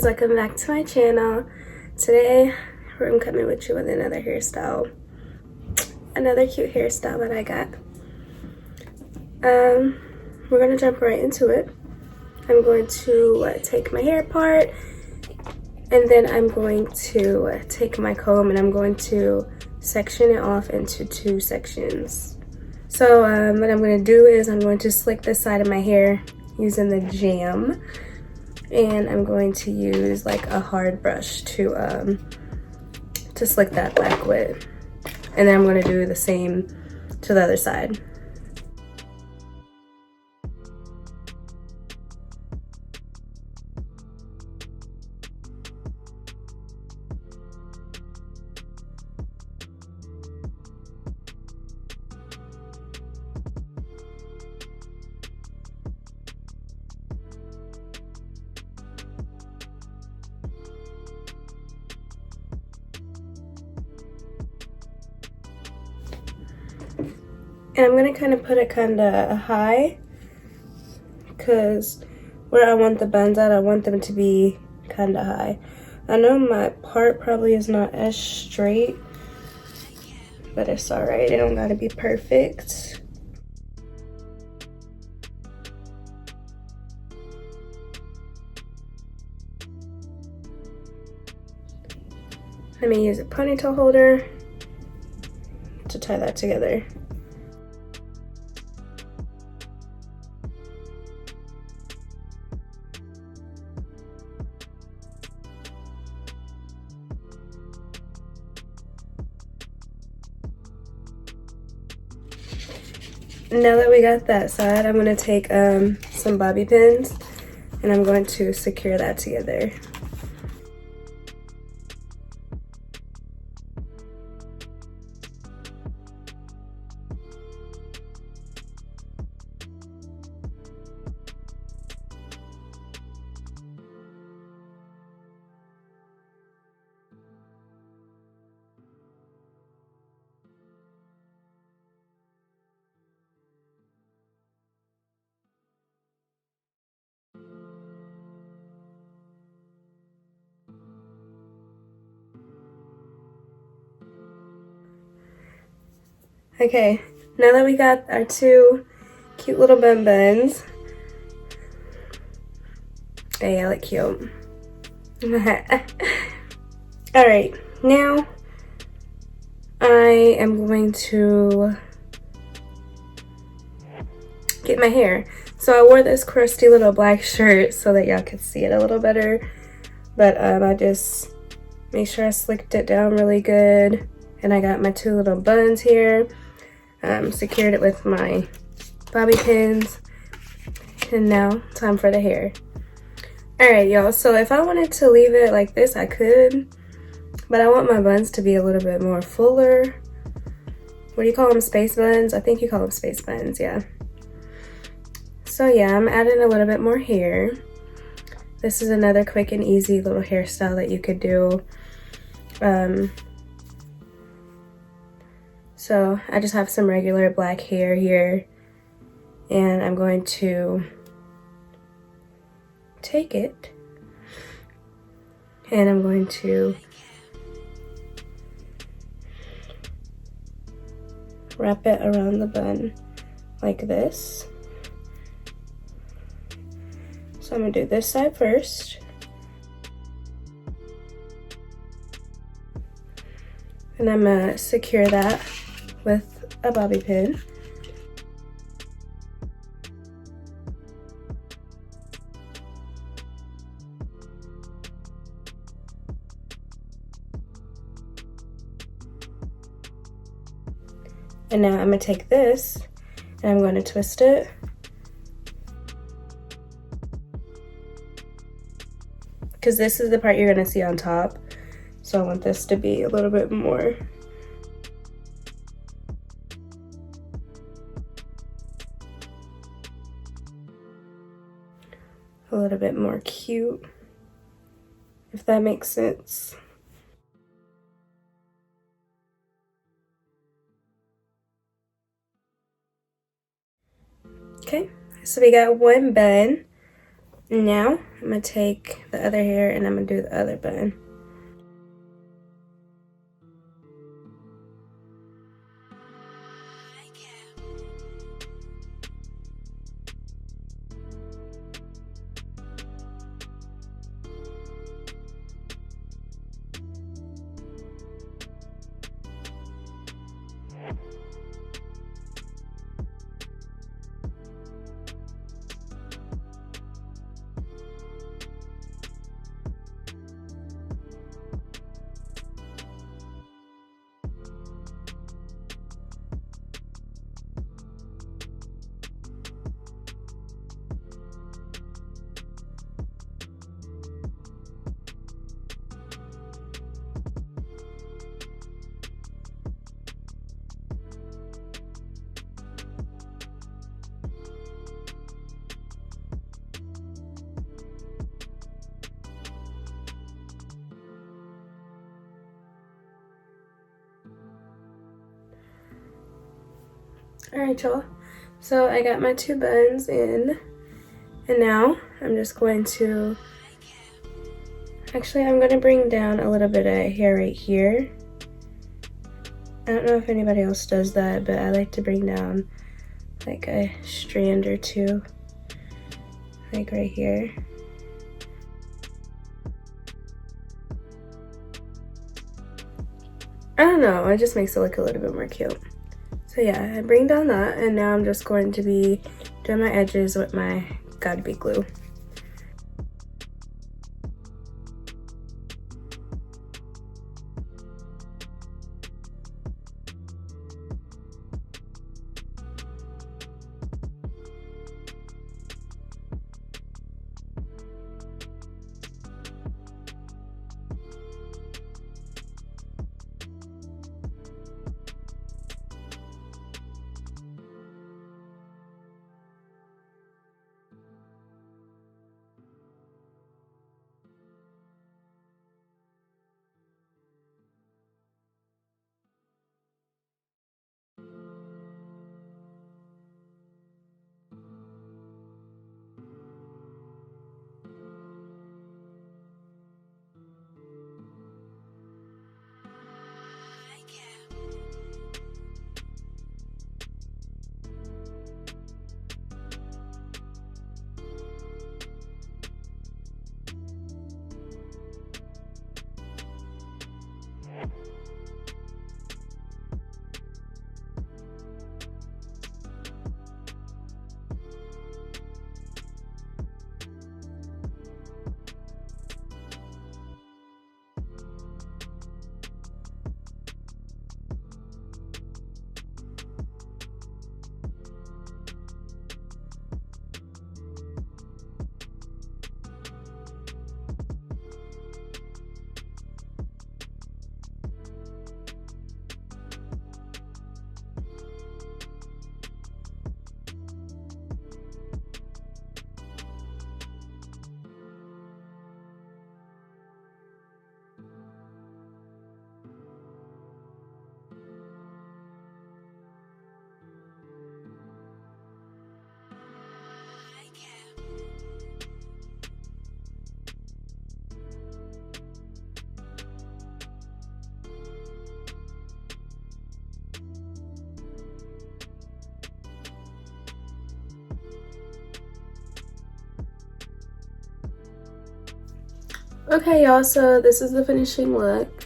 guys, welcome back to my channel. Today I'm coming with you with another hairstyle, another cute hairstyle that I got. We're gonna jump right into it. I'm going to take my hair apart, and then I'm going to take my comb and I'm going to section it off into 2 sections. So what I'm going to do is I'm going to slick this side of my hair using the jam, and I'm going to use like a hard brush to slick that back with, and then I'm going to do the same to the other side. And I'm gonna kind of put it kind of high, because where I want the buns at, I want them to be kind of high. I know my part probably is not as straight, but it's alright. It don't gotta be perfect. Let me use a ponytail holder to tie that together. Now that we got that side, I'm going to take some bobby pins and I'm going to secure that together. Okay, now that we got our 2 cute little buns, they look cute. Alright, now I am going to get my hair. So I wore this crusty little black shirt so that y'all could see it a little better, but I just made sure I slicked it down really good, and I got my 2 little buns here. Secured it with my bobby pins, and now time for the hair. Alright y'all, so if I wanted to leave it like this, I could, but I want my buns to be a little bit more fuller. What do you call them, space buns? I think you call them space buns, yeah. So yeah, I'm adding a little bit more hair. This is another quick and easy little hairstyle that you could do. So I just have some regular black hair here, and I'm going to take it and I'm going to wrap it around the bun like this. So I'm gonna do this side first. And I'm gonna secure that with a bobby pin. And now I'm gonna take this and I'm going to twist it. Because this is the part you're gonna see on top. So I want this to be a little bit more cute, if that makes sense. Okay, so we got one bun, Now I'm gonna take the other hair and I'm gonna do the other bun. Alright, y'all. So I got my 2 buns in, and now I'm just going to, actually I'm going to bring down a little bit of hair right here. I don't know if anybody else does that, but I like to bring down like a strand or 2, like right here. I don't know, it just makes it look a little bit more cute. So yeah, I bring down that, and now I'm just going to be doing my edges with my Gotta Be glue. Okay, y'all, so this is the finishing look.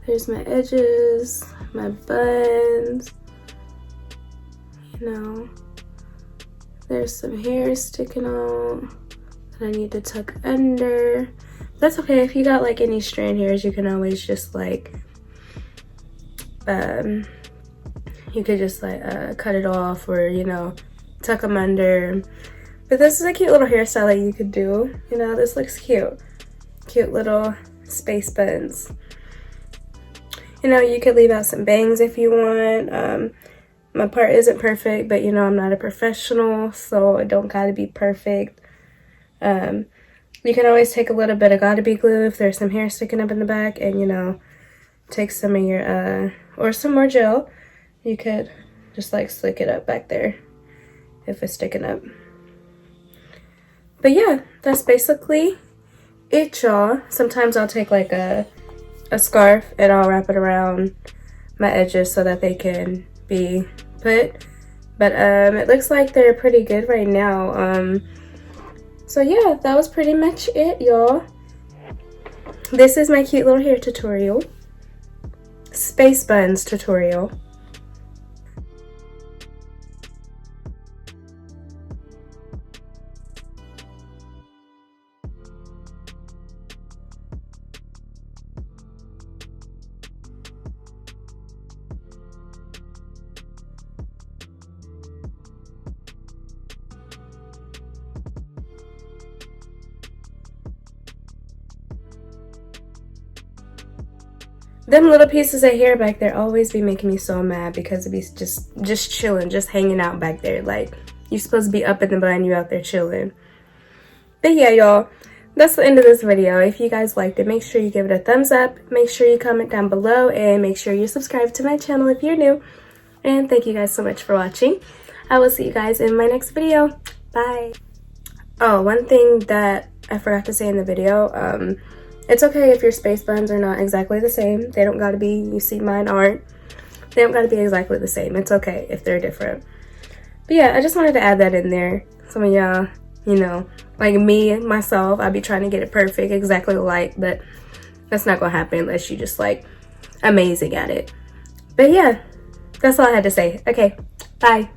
There's my edges, my buns, you know. There's some hair sticking out that I need to tuck under. That's okay, if you got like any strand hairs, you can always just like, you could just like cut it off, or, you know, tuck them under. But this is a cute little hairstyle that you could do. You know, this looks cute. Cute little space buns. You know, you could leave out some bangs if you want. My part isn't perfect, but you know, I'm not a professional, so it don't gotta be perfect. You can always take a little bit of Gotta Be glue if there's some hair sticking up in the back, and you know, take some of your or some more gel. You could just like slick it up back there if it's sticking up. But yeah, that's basically it, y'all. Sometimes I'll take like a scarf and I'll wrap it around my edges so that they can be put. But it looks like they're pretty good right now. So yeah, that was pretty much it, y'all. This is my cute little hair tutorial. Space buns tutorial. Them little pieces of hair back there always be making me so mad because it be just chilling, just hanging out back there. Like, you're supposed to be up in the bun, you out there chilling. But yeah, y'all, that's the end of this video. If you guys liked it, make sure you give it a thumbs up. Make sure you comment down below and make sure you subscribe to my channel if you're new. And thank you guys so much for watching. I will see you guys in my next video. Bye. Oh, one thing that I forgot to say in the video, it's okay if your space buns are not exactly the same. They don't gotta be, you see mine aren't. They don't gotta be exactly the same. It's okay if they're different. But yeah, I just wanted to add that in there. Some of y'all, you know, like me, myself, I'd be trying to get it perfect, exactly alike, but that's not gonna happen unless you just like amazing at it. But yeah, that's all I had to say. Okay, bye.